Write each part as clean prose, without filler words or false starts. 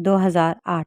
2008।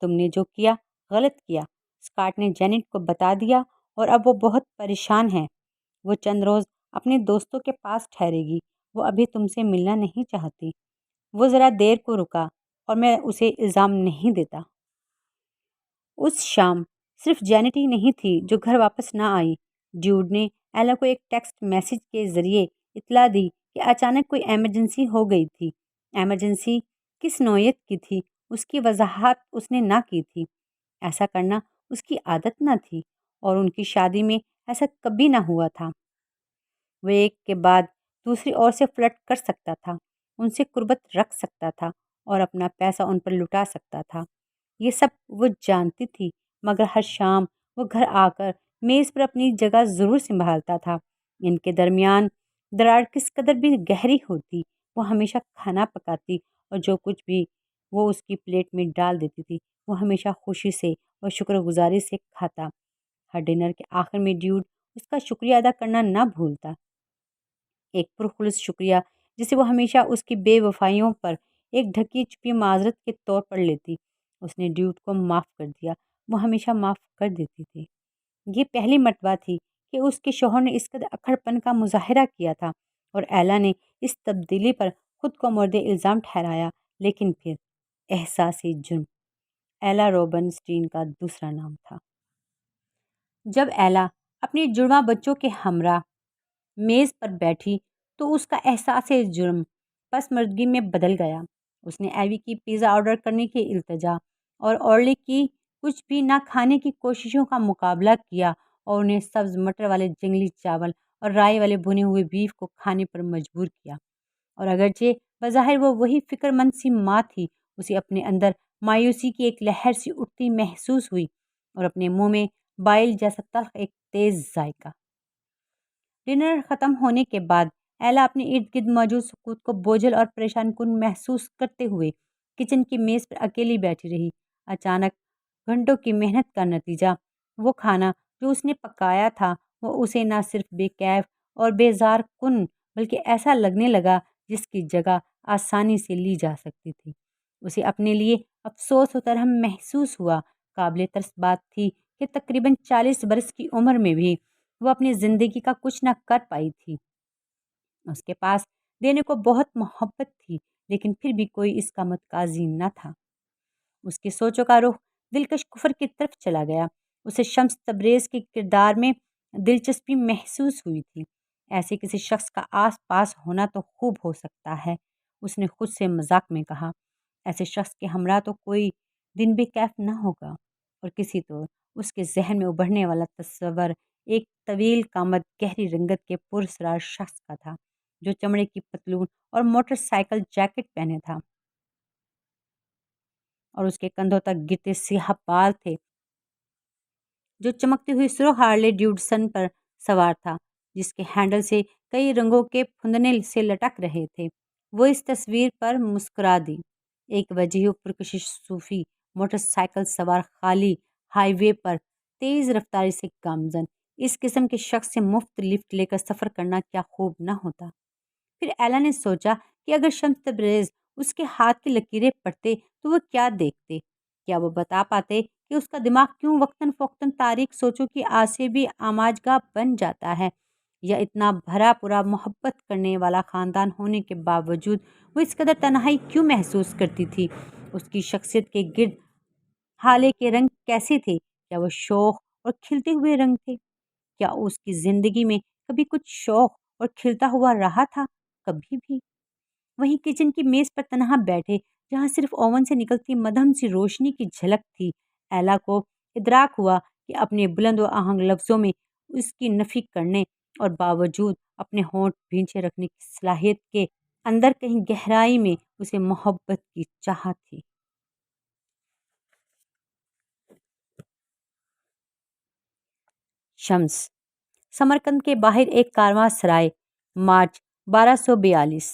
تم نے جو کیا غلط کیا، اسکاٹ نے جینٹ کو بتا دیا، اور اب وہ بہت پریشان ہے۔ وہ چند روز اپنے دوستوں کے پاس ٹھہرے گی۔ وہ ابھی تم سے ملنا نہیں چاہتی۔ وہ ذرا دیر کو رکا، اور میں اسے الزام نہیں دیتا۔ اس شام صرف جینٹ ہی نہیں تھی جو گھر واپس نہ آئی۔ ڈیوڈ نے ایلا کو ایک ٹیکسٹ میسج کے ذریعے اطلاع دی کہ اچانک کوئی ایمرجنسی ہو گئی تھی۔ ایمرجنسی کس نوعیت کی تھی، اس کی وضاحت اس نے نہ کی تھی۔ ایسا کرنا اس کی عادت نہ تھی، اور ان کی شادی میں ایسا کبھی نہ ہوا تھا۔ وہ ایک کے بعد دوسری عورت سے فلرٹ کر سکتا تھا، ان سے قربت رکھ سکتا تھا، اور اپنا پیسہ ان پر لٹا سکتا تھا۔ یہ سب وہ جانتی تھی، مگر ہر شام وہ گھر آ کر میز پر اپنی جگہ ضرور سنبھالتا تھا۔ ان کے درمیان دراڑ کس قدر بھی گہری ہوتی، وہ ہمیشہ کھانا پکاتی، اور جو کچھ بھی وہ اس کی پلیٹ میں ڈال دیتی تھی وہ ہمیشہ خوشی سے اور شکر گزاری سے کھاتا۔ ہر ڈنر کے آخر میں ڈیوڈ اس کا شکریہ ادا کرنا نہ بھولتا، ایک پرخلوص شکریہ جسے وہ ہمیشہ اس کی بے وفائیوں پر ایک ڈھکی چھپی معذرت کے طور پر لیتی۔ اس نے ڈیوڈ کو معاف کر دیا، وہ ہمیشہ معاف کر دیتی تھی۔ یہ پہلی مرتبہ تھی کہ اس کے شوہر نے اس قدر اکھڑ پن کا مظاہرہ کیا تھا، اور ایلا نے اس تبدیلی پر خود کو مورد الزام ٹھہرایا۔ لیکن پھر احساس جرم، ایلا روبنسٹین کا دوسرا نام تھا۔ جب ایلا اپنے جڑواں بچوں کے ہمراہ میز پر بیٹھی تو اس کا احساس جرم پس مردگی میں بدل گیا۔ اس نے ایوی کی پیزا آرڈر کرنے کی التجا اور اورلی کی کچھ بھی نہ کھانے کی کوششوں کا مقابلہ کیا، اور انہیں سبز مٹر والے جنگلی چاول اور رائی والے بھنے ہوئے بیف کو کھانے پر مجبور کیا۔ اور اگرچہ بظاہر وہ وہی فکر مند سی ماں تھی، اسے اپنے اندر مایوسی کی ایک لہر سی اٹھتی محسوس ہوئی، اور اپنے منہ میں بائل جیسا تلخ ایک تیز ذائقہ۔ ڈنر ختم ہونے کے بعد ایلا اپنے ارد گرد موجود سکوت کو بوجھل اور پریشان کن محسوس کرتے ہوئے کچن کی میز پر اکیلی بیٹھی رہی۔ اچانک گھنٹوں کی محنت کا نتیجہ، وہ کھانا جو اس نے پکایا تھا، وہ اسے نہ صرف بے کیف اور بیزار کن بلکہ ایسا لگنے لگا جس کی جگہ آسانی سے لی جا سکتی تھی۔ اسے اپنے لیے افسوس و ترہم محسوس ہوا۔ قابل ترس بات تھی کہ تقریباً 40 برس کی عمر میں بھی وہ اپنی زندگی کا کچھ نہ کر پائی تھی۔ اس کے پاس دینے کو بہت محبت تھی، لیکن پھر بھی کوئی اس کا متقاضی نہ تھا۔ اس کی سوچوں کا رخ دلکش کفر کی طرف چلا گیا۔ اسے شمس تبریز کے کردار میں دلچسپی محسوس ہوئی تھی۔ ایسے کسی شخص کا آس پاس ہونا تو خوب ہو سکتا ہے، اس نے خود سے مذاق میں کہا۔ ایسے شخص کے ہمراہ تو کوئی دن بے کیف نہ ہوگا۔ اور کسی طور اس کے ذہن میں ابھرنے والا تصور ایک طویل قامت گہری رنگت کے پراسرار شخص کا تھا، جو چمڑے کی پتلون اور موٹر سائیکل جیکٹ پہنے تھا، اور اس کے کندھوں تک گرتے سیاہ بال تھے، جو چمکتی ہوئی سرخ ہارلے ڈیوڈسن پر سوار تھا، جس کے ہینڈل سے کئی رنگوں کے پھندنے سے لٹک رہے تھے۔ وہ اس تصویر پر مسکرا دی۔ ایک وجیح و پرکشش صوفی موٹر سائیکل سوار خالی ہائی وے پر تیز رفتاری سے گامزن، اس قسم کے شخص سے مفت لفٹ لے کر سفر کرنا کیا خوب نہ ہوتا؟ پھر ایلا نے سوچا کہ اگر شمس تبریز اس کے ہاتھ کی لکیریں پڑھتے تو وہ کیا دیکھتے؟ کیا وہ بتا پاتے کہ اس کا دماغ کیوں وقتاً فوقتاً تاریک سوچوں کی آگ سے بھی آماجگاہ بن جاتا ہے، یا اتنا بھرا پورا محبت کرنے والا خاندان ہونے کے باوجود وہ اس قدر تنہائی کیوں محسوس کرتی تھی؟ اس کی شخصیت کے گرد حالے کے رنگ کیسے تھے؟ کیا وہ شوخ اور کھلتے ہوئے رنگ تھے؟ کیا اس کی زندگی میں کبھی کچھ شوق اور کھلتا ہوا رہا تھا؟ کبھی بھی؟ وہیں کچن کی میز پر تنہا بیٹھے، جہاں صرف اوون سے نکلتی مدھم سی روشنی کی جھلک تھی، ایلا کو ادراک ہوا کہ اپنے بلند و آہنگ لفظوں میں اس کی نفی کرنے اور باوجود اپنے ہونٹ بھینچے رکھنے کی صلاحیت کے اندر کہیں گہرائی میں اسے محبت کی چاہت تھی۔ شمس سمرقند کے باہر ایک کارواں سرائے، مارچ 1242۔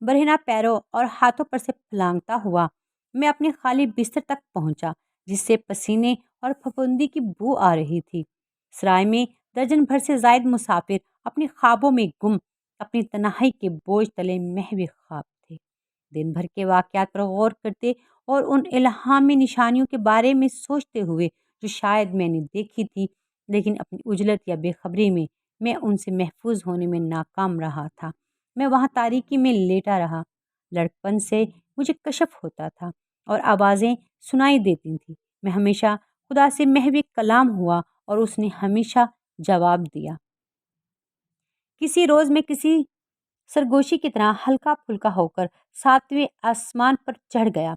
برہنہ پیروں اور ہاتھوں پر سے پھلانگتا ہوا میں اپنے خالی بستر تک پہنچا، جس سے پسینے اور پھپھوندی کی بو آ رہی تھی۔ سرائے میں درجن بھر سے زائد مسافر اپنے خوابوں میں گم، اپنی تنہائی کے بوجھ تلے محو خواب تھے۔ دن بھر کے واقعات پر غور کرتے اور ان الہامی نشانیوں کے بارے میں سوچتے ہوئے جو شاید میں نے دیکھی تھی، لیکن اپنی عجلت یا بے خبری میں ان سے محفوظ ہونے میں ناکام رہا تھا۔ میں وہاں تاریکی میں لیٹا رہا۔ لڑکپن سے مجھے کشف ہوتا تھا اور آوازیں سنائی دیتی تھیں۔ میں ہمیشہ خدا سے محو کلام ہوا اور اس نے ہمیشہ جواب دیا۔ کسی روز میں کسی سرگوشی کی طرح ہلکا پھلکا ہو کر 7ویں آسمان پر چڑھ گیا۔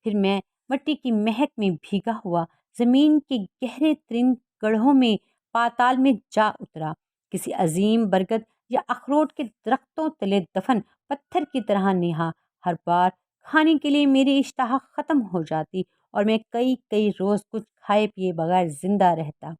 پھر میں مٹی کی مہک میں بھیگا ہوا زمین کے گہرے ترین گڑھوں میں پاتال میں جا اترا۔ کسی عظیم برگد یا اخروٹ کے درختوں تلے دفن پتھر کی طرح نہا۔ ہر بار کھانے کے لیے میری اشتہا ختم ہو جاتی اور میں کئی روز کچھ کھائے پیے بغیر زندہ رہتا۔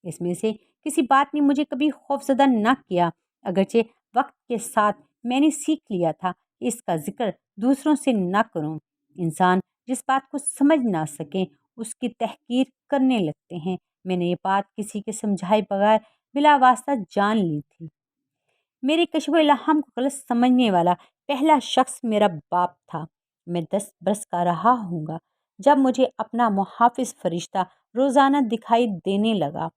اس میں سے کسی بات نے مجھے کبھی خوفزدہ نہ کیا، اگرچہ وقت کے ساتھ میں نے سیکھ لیا تھا کہ اس کا ذکر دوسروں سے نہ کروں۔ انسان جس بات کو سمجھ نہ سکیں اس کی تحقیر کرنے لگتے ہیں۔ میں نے یہ بات کسی کے سمجھائے بغیر بلا واسطہ جان لی تھی۔ میرے کشف و الہام کو غلط سمجھنے والا پہلا شخص میرا باپ تھا۔ میں 10 برس کا رہا ہوں گا جب مجھے اپنا محافظ فرشتہ روزانہ دکھائی دینے لگا،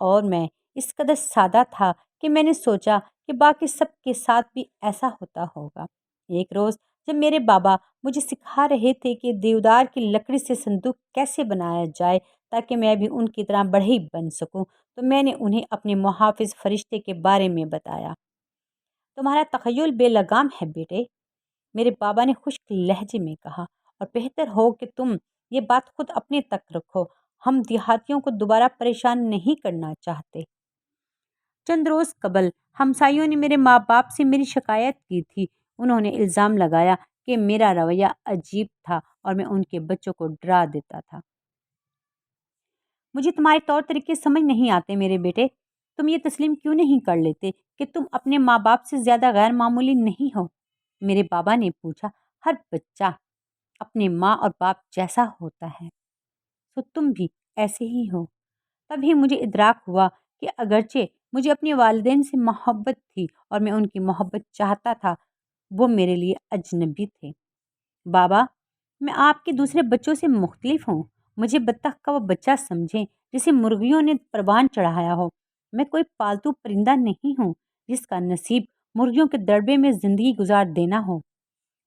اور میں اس قدر سادہ تھا کہ میں نے سوچا کہ باقی سب کے ساتھ بھی ایسا ہوتا ہوگا۔ ایک روز جب میرے بابا مجھے سکھا رہے تھے کہ دیودار کی لکڑی سے صندوق کیسے بنایا جائے تاکہ میں بھی ان کی طرح بڑھئی بن سکوں، تو میں نے انہیں اپنے محافظ فرشتے کے بارے میں بتایا۔ تمہارا تخیل بے لگام ہے بیٹے، میرے بابا نے خشک لہجے میں کہا، اور بہتر ہو کہ تم یہ بات خود اپنے تک رکھو۔ ہم دیہاتیوں کو دوبارہ پریشان نہیں کرنا چاہتے۔ چند روز قبل ہمسائیوں نے میرے ماں باپ سے میری شکایت کی تھی۔ انہوں نے الزام لگایا کہ میرا رویہ عجیب تھا اور میں ان کے بچوں کو ڈرا دیتا تھا۔ مجھے تمہارے طور طریقے سمجھ نہیں آتے میرے بیٹے۔ تم یہ تسلیم کیوں نہیں کر لیتے کہ تم اپنے ماں باپ سے زیادہ غیر معمولی نہیں ہو؟ میرے بابا نے پوچھا۔ ہر بچہ اپنے ماں اور باپ جیسا ہوتا ہے، تو تم بھی ایسے ہی ہو۔ تبھی مجھے ادراک ہوا کہ اگرچہ مجھے اپنے والدین سے محبت تھی اور میں ان کی محبت چاہتا تھا، وہ میرے لیے اجنبی تھے۔ بابا، میں آپ کے دوسرے بچوں سے مختلف ہوں۔ مجھے بطخ کا وہ بچہ سمجھیں جسے مرغیوں نے پروان چڑھایا ہو۔ میں کوئی پالتو پرندہ نہیں ہوں جس کا نصیب مرغیوں کے دربے میں زندگی گزار دینا ہو۔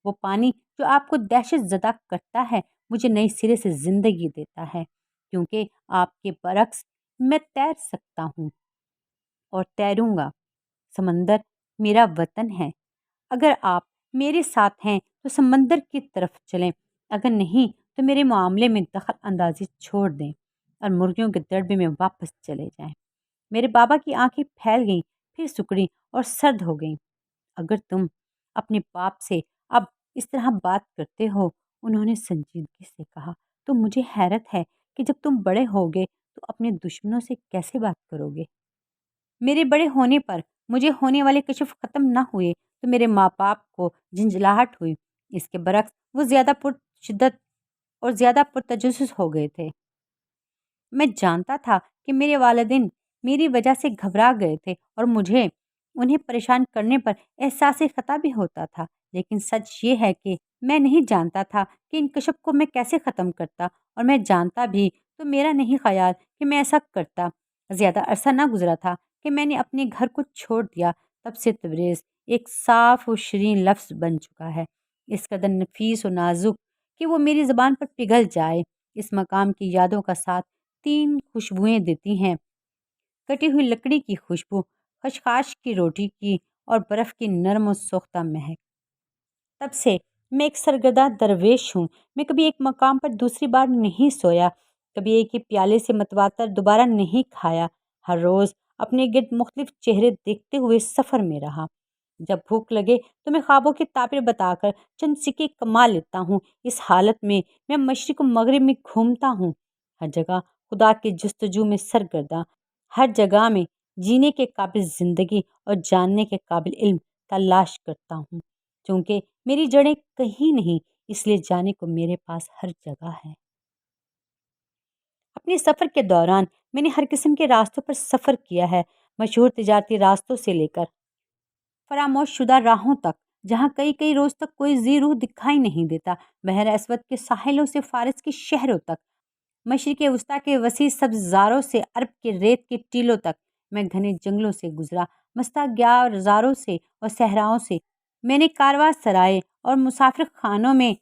وہ پانی جو آپ کو دہشت زدہ کرتا ہے مجھے نئے سرے سے زندگی دیتا ہے، کیونکہ آپ کے برعکس میں تیر سکتا ہوں اور تیروں گا۔ سمندر میرا وطن ہے۔ اگر آپ میرے ساتھ ہیں تو سمندر کی طرف چلیں، اگر نہیں تو میرے معاملے میں دخل اندازی چھوڑ دیں اور مرغیوں کے دربے میں واپس چلے جائیں۔ میرے بابا کی آنکھیں پھیل گئیں، پھر سکڑیں اور سرد ہو گئیں۔ اگر تم اپنے باپ سے اب اس طرح بات کرتے ہو، انہوں نے سنجیدگی سے کہا، تو مجھے حیرت ہے کہ جب تم بڑے ہوگے تو اپنے دشمنوں سے کیسے بات کرو گے؟ میرے بڑے ہونے پر مجھے ہونے والے کشف ختم نہ ہوئے تو میرے ماں باپ کو جھنجھلاہٹ ہوئی۔ اس کے برعکس وہ زیادہ پرشدت اور زیادہ پرتجسس ہو گئے تھے۔ میں جانتا تھا کہ میرے والدین میری وجہ سے گھبرا گئے تھے اور مجھے انہیں پریشان کرنے پر احساس خطا بھی ہوتا تھا، لیکن سچ یہ ہے کہ میں نہیں جانتا تھا کہ ان کشف کو میں کیسے ختم کرتا، اور میں جانتا بھی تو میرا نہیں خیال کہ میں ایسا کرتا۔ زیادہ عرصہ نہ گزرا تھا کہ میں نے اپنے گھر کو چھوڑ دیا۔ تب سے تبریز ایک صاف و شیریں لفظ بن چکا ہے، اس قدر نفیس و نازک کہ وہ میری زبان پر پگھل جائے۔ اس مقام کی یادوں کا ساتھ 3 خوشبوئیں دیتی ہیں: کٹی ہوئی لکڑی کی خوشبو، خشخاش کی روٹی کی، اور برف کی نرم و سوختہ مہک۔ تب سے میں ایک سرگردہ درویش ہوں۔ میں کبھی ایک مقام پر دوسری بار نہیں سویا، کبھی ایک ہی پیالے سے متواتر دوبارہ نہیں کھایا۔ ہر روز اپنے گرد مختلف چہرے دیکھتے ہوئے سفر میں رہا۔ جب بھوک لگے تو میں خوابوں کی تعبیر بتا کر چند سکے کما لیتا ہوں۔ اس حالت میں میں مشرق و مغرب میں گھومتا ہوں، ہر جگہ خدا کی جستجو میں سرگرداں، ہر جگہ میں جینے کے قابل زندگی اور جاننے کے قابل علم تلاش کرتا ہوں۔ چونکہ میری جڑیں کہیں نہیں، اس لیے جانے کو میرے پاس ہر جگہ ہے۔ اپنے سفر کے دوران میں نے ہر قسم کے راستوں پر سفر کیا ہے، مشہور تجارتی راستوں سے لے کر فراموش شدہ راہوں تک۔ جہاں کئی کئی روز تک کوئی ذی روح دکھائی نہیں دیتا، بحر اسود کے ساحلوں سے فارس کے شہروں تک، مشرق وسطیٰ کے وسیع سبزاروں سے عرب کے ریت کے ٹیلوں تک، میں گھنے جنگلوں سے گزرا، مستعار سے اور صحراؤں سے، میں نے کارواں سرائے اور مسافر خانوں میں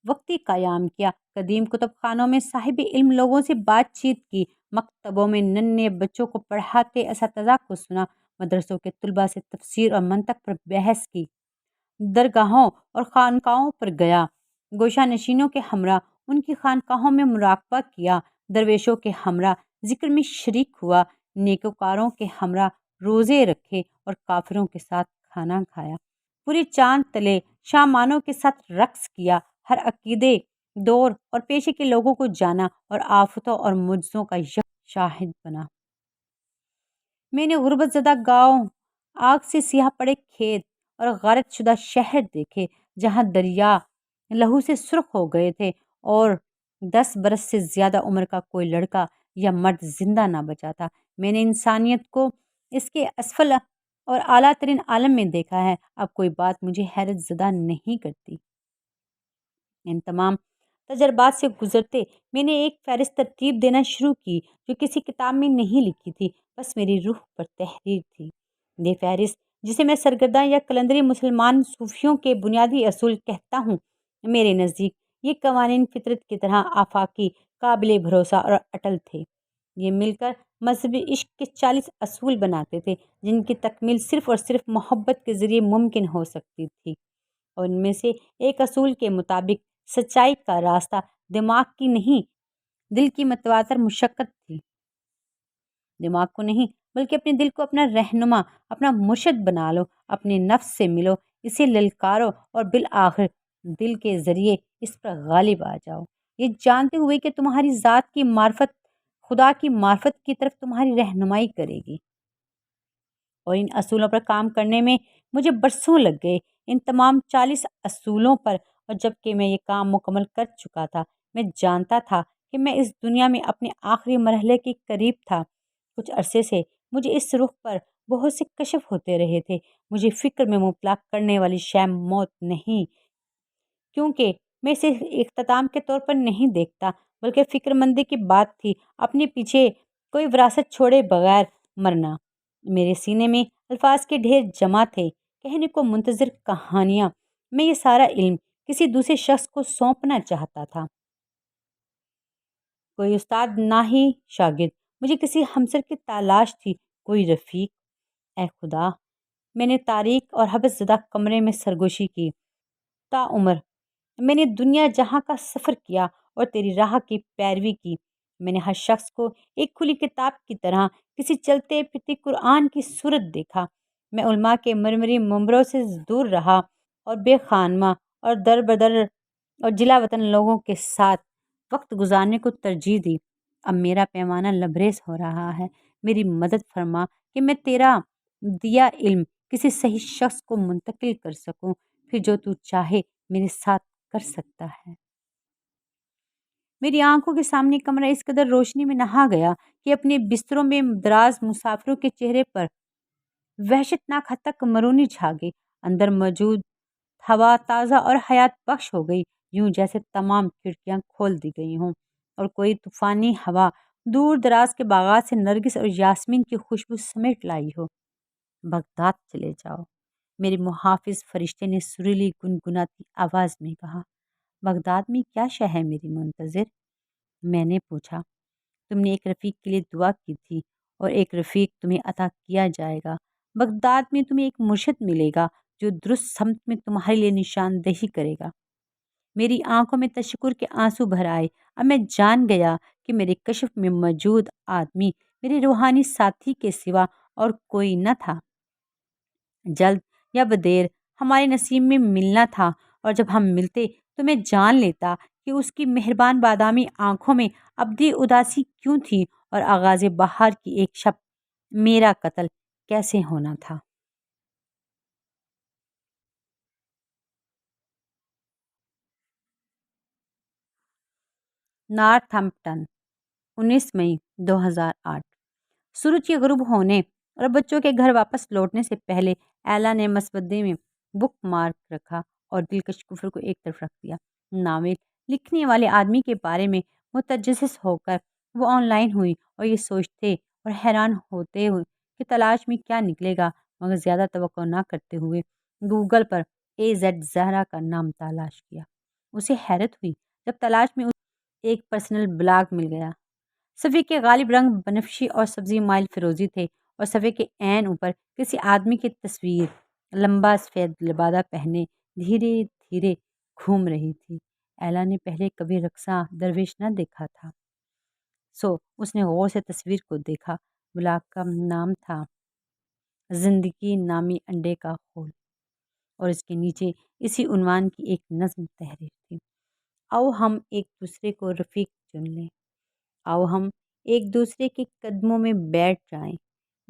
وقتی قیام کیا، قدیم کتب خانوں میں صاحب علم لوگوں سے بات چیت کی، مکتبوں میں ننھے بچوں کو پڑھاتے اساتذہ کو سنا، مدرسوں کے طلباء سے تفسیر اور منطق پر بحث کی، درگاہوں اور خانقاہوں پر گیا، گوشہ نشینوں کے ہمراہ ان کی خانقاہوں میں مراقبہ کیا، درویشوں کے ہمراہ ذکر میں شریک ہوا، نیکوکاروں کے ہمراہ روزے رکھے اور کافروں کے ساتھ کھانا کھایا، پوری چاند تلے شامانوں کے ساتھ رقص کیا، ہر عقیدے، دور اور پیشے کے لوگوں کو جانا اور آفتوں اور معجزوں کا شاہد بنا۔ میں نے غربت زدہ گاؤں، آگ سے سیاہ پڑے کھیت اور غارت شدہ شہر دیکھے جہاں دریا لہو سے سرخ ہو گئے تھے اور 10 برس سے زیادہ عمر کا کوئی لڑکا یا مرد زندہ نہ بچا تھا۔ میں نے انسانیت کو اس کے اسفل اور اعلیٰ ترین عالم میں دیکھا ہے۔ اب کوئی بات مجھے حیرت زدہ نہیں کرتی۔ ان تمام تجربات سے گزرتے میں نے ایک فہرست ترتیب دینا شروع کی جو کسی کتاب میں نہیں لکھی تھی، بس میری روح پر تحریر تھی۔ یہ فہرست جسے میں سرگرداں یا کلندری مسلمان صوفیوں کے بنیادی اصول کہتا ہوں، میرے نزدیک یہ قوانین فطرت کی طرح آفاقی، قابل بھروسہ اور اٹل تھے۔ یہ مل کر مذہبی عشق کے 40 اصول بناتے تھے جن کی تکمیل صرف اور صرف محبت کے ذریعے ممکن ہو سکتی تھی، اور ان میں سے ایک اصول کے مطابق سچائی کا راستہ دماغ کی نہیں، دل کی متواتر مشقت تھی۔ دماغ کو نہیں بلکہ اپنے دل کو اپنا رہنما، اپنا مرشد بنا لو، اپنے نفس سے ملو، اسے للکارو اور بالآخر دل کے ذریعے اس پر غالب آ جاؤ، یہ جانتے ہوئے کہ تمہاری ذات کی معرفت خدا کی معرفت کی طرف تمہاری رہنمائی کرے گی۔ اور ان اصولوں پر کام کرنے میں مجھے برسوں لگ گئے، ان تمام 40 اصولوں پر، اور جب کہ میں یہ کام مکمل کر چکا تھا، میں جانتا تھا کہ میں اس دنیا میں اپنے آخری مرحلے کے قریب تھا۔ کچھ عرصے سے مجھے اس رخ پر بہت سے کشف ہوتے رہے تھے۔ مجھے فکر میں مبتلا کرنے والی شے موت نہیں، کیونکہ میں اسے اختتام کے طور پر نہیں دیکھتا، بلکہ فکر مندی کی بات تھی، اپنے پیچھے کوئی وراثت چھوڑے بغیر مرنا۔ میرے سینے میں الفاظ کے ڈھیر جمع تھے، کہنے کو منتظر کہانیاں۔ میں یہ سارا علم کسی دوسرے شخص کو سونپنا چاہتا تھا، کوئی استاد نہ ہی شاگرد۔ مجھے کسی ہمسر کی تلاش تھی، کوئی رفیق۔ اے خدا، میں نے تاریک اور حبس زدہ کمرے میں سرگوشی کی، تا عمر میں نے دنیا جہاں کا سفر کیا اور تیری راہ کی پیروی کی۔ میں نے ہر شخص کو ایک کھلی کتاب کی طرح کسی چلتے پھرتے قرآن کی صورت دیکھا۔ میں علماء کے مرمری منبروں سے دور رہا اور بے خانمہ اور در بدر اور جلا وطن لوگوں کے ساتھ وقت گزارنے کو ترجیح دی۔ اب میرا پیمانہ لبریز ہو رہا ہے، میری مدد فرما کہ میں تیرا دیا علم کسی صحیح شخص کو منتقل کر سکوں، پھر جو تو چاہے میرے ساتھ کر سکتا ہے۔ میری آنکھوں کے سامنے کمرہ اس قدر روشنی میں نہا گیا کہ اپنے بستروں میں دراز مسافروں کے چہرے پر وحشتناک حد تک مرونی چھا گئی۔ اندر موجود ہوا تازہ اور حیات بخش ہو گئی، یوں جیسے تمام کھڑکیاں کھول دی گئی ہوں اور کوئی طوفانی ہوا دور دراز کے باغات سے نرگس اور یاسمین کی خوشبو سمیٹ لائی ہو۔ بغداد چلے جاؤ، میرے محافظ فرشتے نے سریلی گنگناتی آواز میں کہا۔ بغداد میں کیا شے ہے میری منتظر؟ میں نے پوچھا۔ تم نے ایک رفیق کے لیے دعا کی تھی اور ایک رفیق تمہیں عطا کیا جائے گا۔ بغداد میں تمہیں ایک مرشد ملے گا جو درست سمت میں تمہارے لیے نشاندہی کرے گا۔ میری آنکھوں میں تشکر کے آنسو بھر آئے۔ اب میں جان گیا کہ میرے کشف میں موجود آدمی میرے روحانی ساتھی کے سوا اور کوئی نہ تھا۔ جلد یا بدیر ہمارے نصیب میں ملنا تھا، اور جب ہم ملتے تو میں جان لیتا کہ اس کی مہربان بادامی آنکھوں میں ابدی اداسی کیوں تھی اور آغاز بہار کی ایک شب میرا قتل کیسے ہونا تھا۔ نارتھمپٹن، 19 مئی 2008۔ سورج کے غروب ہونے اور بچوں کے گھر واپس لوٹنے سے پہلے ایلا نے مسودے میں بک مارک رکھا اور دلکش کفر کو ایک طرف رکھ دیا۔ ناول لکھنے والے آدمی کے بارے میں متجسس ہو کر وہ آن لائن ہوئی اور یہ سوچتے اور حیران ہوتے ہوئے کہ تلاش میں کیا نکلے گا، مگر زیادہ توقع نہ کرتے ہوئے گوگل پر AZ زہرا کا نام تلاش کیا۔ اسے حیرت ہوئی جب تلاش میں ایک پرسنل بلاگ مل گیا۔ صفحے کے غالب رنگ بنفشی اور سبزی مائل فیروزی تھے اور صفحے کے عین اوپر کسی آدمی کی تصویر لمبا سفید لبادہ پہنے دھیرے دھیرے گھوم رہی تھی۔ ایلا نے پہلے کبھی رقصاں درویش نہ دیکھا تھا، سو اس نے غور سے تصویر کو دیکھا۔ بلاگ کا نام تھا زندگی نامی انڈے کا خول اور اس کے نیچے اسی عنوان کی ایک نظم تحریر تھی: آؤ ہم ایک دوسرے کو رفیق چن لیں، آؤ ہم ایک دوسرے کے قدموں میں بیٹھ جائیں،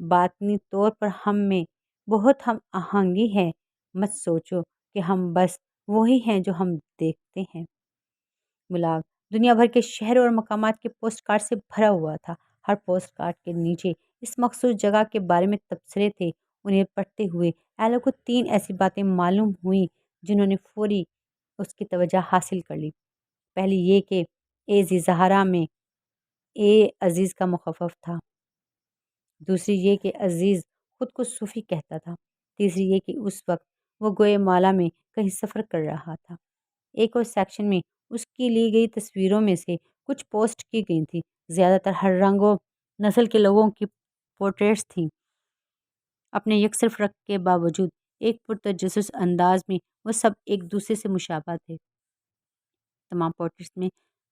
باطنی طور پر ہم میں بہت ہم آہنگی ہے، مت سوچو کہ ہم بس وہی ہیں جو ہم دیکھتے ہیں۔ بلاگ دنیا بھر کے شہروں اور مقامات کے پوسٹ کارڈ سے بھرا ہوا تھا۔ ہر پوسٹ کارڈ کے نیچے اس مخصوص جگہ کے بارے میں تبصرے تھے۔ انہیں پڑھتے ہوئے ایلا کو 3 ایسی باتیں معلوم ہوئیں جنہوں نے فوری اس کی توجہ حاصل کر لی۔ پہلی یہ کہ AZ زہرا میں اے عزیز کا مخفف تھا، دوسری یہ کہ عزیز خود کو صوفی کہتا تھا، تیسری یہ کہ اس وقت وہ گوئے مالا میں کہیں سفر کر رہا تھا۔ ایک اور سیکشن میں اس کی لی گئی تصویروں میں سے کچھ پوسٹ کی گئی تھیں، زیادہ تر ہر رنگ و نسل کے لوگوں کی پورٹریٹس تھیں۔ اپنے یکسر فرق کے باوجود ایک پرتجسس انداز میں وہ سب ایک دوسرے سے مشابہ تھے۔ تمام پورٹریٹس میں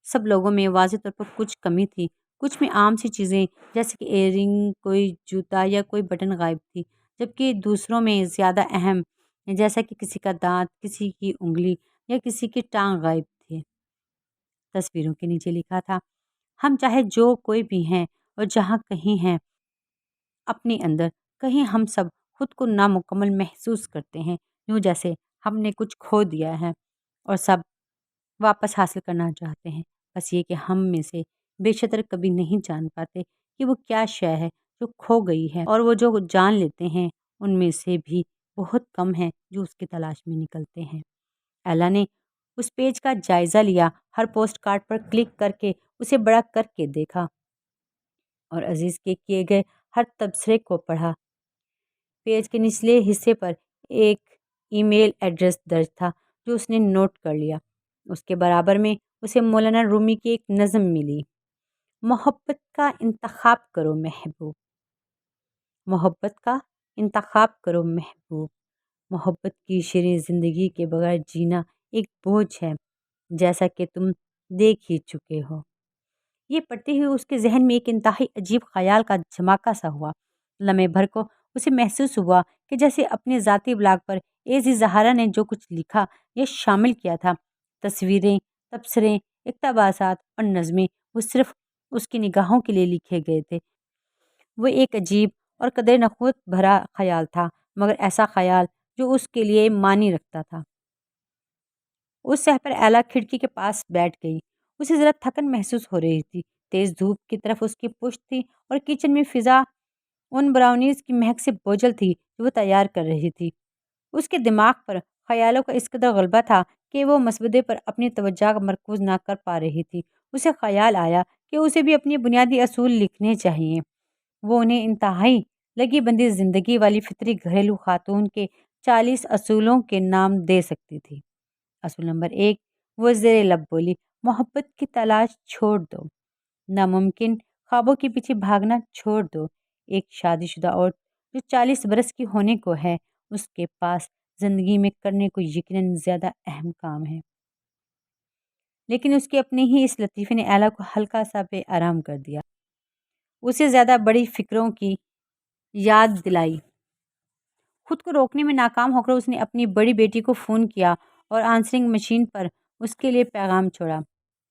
سب لوگوں میں واضح طور پر کچھ کمی تھی۔ کچھ میں عام سی چیزیں جیسے کہ ایئر رنگ، کوئی جوتا یا کوئی بٹن غائب تھی، جبکہ دوسروں میں زیادہ اہم جیسا کہ کسی کا دانت، کسی کی انگلی یا کسی کی ٹانگ غائب تھے۔ تصویروں کے نیچے لکھا تھا: ہم چاہے جو کوئی بھی ہیں اور جہاں کہیں ہیں، اپنے اندر کہیں ہم سب خود کو نامکمل محسوس کرتے ہیں، یوں جیسے ہم نے کچھ کھو دیا ہے اور سب واپس حاصل کرنا چاہتے ہیں۔ بس یہ کہ ہم میں سے بیشتر کبھی نہیں جان پاتے کہ وہ کیا شے ہے جو کھو گئی ہے، اور وہ جو جان لیتے ہیں ان میں سے بھی بہت کم ہیں جو اس کی تلاش میں نکلتے ہیں۔ ایلا نے اس پیج کا جائزہ لیا، ہر پوسٹ کارڈ پر کلک کر کے اسے بڑا کر کے دیکھا اور عزیز کے کیے گئے ہر تبصرے کو پڑھا۔ پیج کے نچلے حصے پر ایک ای میل ایڈریس درج تھا جو اس نے نوٹ کر لیا۔ اس کے برابر میں اسے مولانا رومی کی ایک نظم ملی: محبت کا انتخاب کرو محبوب، محبت کا انتخاب کرو محبوب، محبت کی شیریں زندگی کے بغیر جینا ایک بوجھ ہے، جیسا کہ تم دیکھ ہی چکے ہو۔ یہ پڑھتے ہوئے اس کے ذہن میں ایک انتہائی عجیب خیال کا جھماکہ سا ہوا۔ لمحے بھر کو اسے محسوس ہوا کہ جیسے اپنے ذاتی بلاگ پر AZ زہرا نے جو کچھ لکھا یا شامل کیا تھا، تصویریں، تبصرے، اقتباسات اور نظمیں، وہ صرف اس کی نگاہوں کے لیے لکھے گئے تھے۔ وہ ایک عجیب اور قدر نخوت بھرا خیال تھا، مگر ایسا خیال جو اس کے لیے معنی رکھتا تھا۔ اس سہ پر ایلا کھڑکی کے پاس بیٹھ گئی۔ اسے ذرا تھکن محسوس ہو رہی تھی۔ تیز دھوپ کی طرف اس کی پشت تھی اور کچن میں فضا ان براؤنیز کی مہک سے بوجھل تھی جو وہ تیار کر رہی تھی۔ اس کے دماغ پر خیالوں کا اس قدر غلبہ تھا کہ وہ مسودے پر اپنی توجہ مرکوز نہ کر پا رہی تھی۔ اسے خیال آیا کہ اسے بھی اپنے بنیادی اصول لکھنے چاہیے۔ وہ انہیں انتہائی لگی بندی زندگی والی فطری گھریلو خاتون کے 40 اصولوں کے نام دے سکتی تھی۔ اصول نمبر 1، وہ زیر لب بولی: محبت کی تلاش چھوڑ دو، ناممکن خوابوں کے پیچھے بھاگنا چھوڑ دو۔ ایک شادی شدہ عورت جو 40 برس کی ہونے کو ہے، اس کے پاس زندگی میں کرنے کو یقیناً زیادہ اہم کام ہے۔ لیکن اس کے اپنے ہی اس لطیفے نے ایلا کو ہلکا سا بے آرام کر دیا۔ اسے زیادہ بڑی فکروں کی یاد دلائی۔ خود کو روکنے میں ناکام ہو کر اس نے اپنی بڑی بیٹی کو فون کیا اور آنسرنگ مشین پر اس کے لیے پیغام چھوڑا: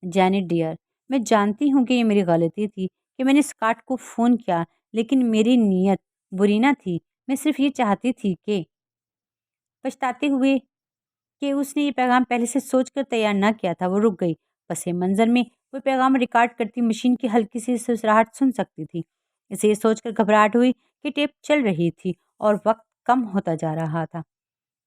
جینٹ ڈیئر، میں جانتی ہوں کہ یہ میری غلطی تھی کہ میں نے اسکاٹ کو فون کیا، لیکن میری نیت بری نہ تھی۔ میں صرف یہ چاہتی تھی کہ پچھتاتے ہوئے کہ اس نے یہ پیغام پہلے سے سوچ کر تیار نہ کیا تھا، وہ رک گئی۔ پس منظر میں وہ پیغام ریکارڈ کرتی مشین کی ہلکی سی سسراہٹ سن سکتی تھی۔ اسے یہ سوچ کر گھبراہٹ ہوئی کہ ٹیپ چل رہی تھی اور وقت کم ہوتا جا رہا تھا۔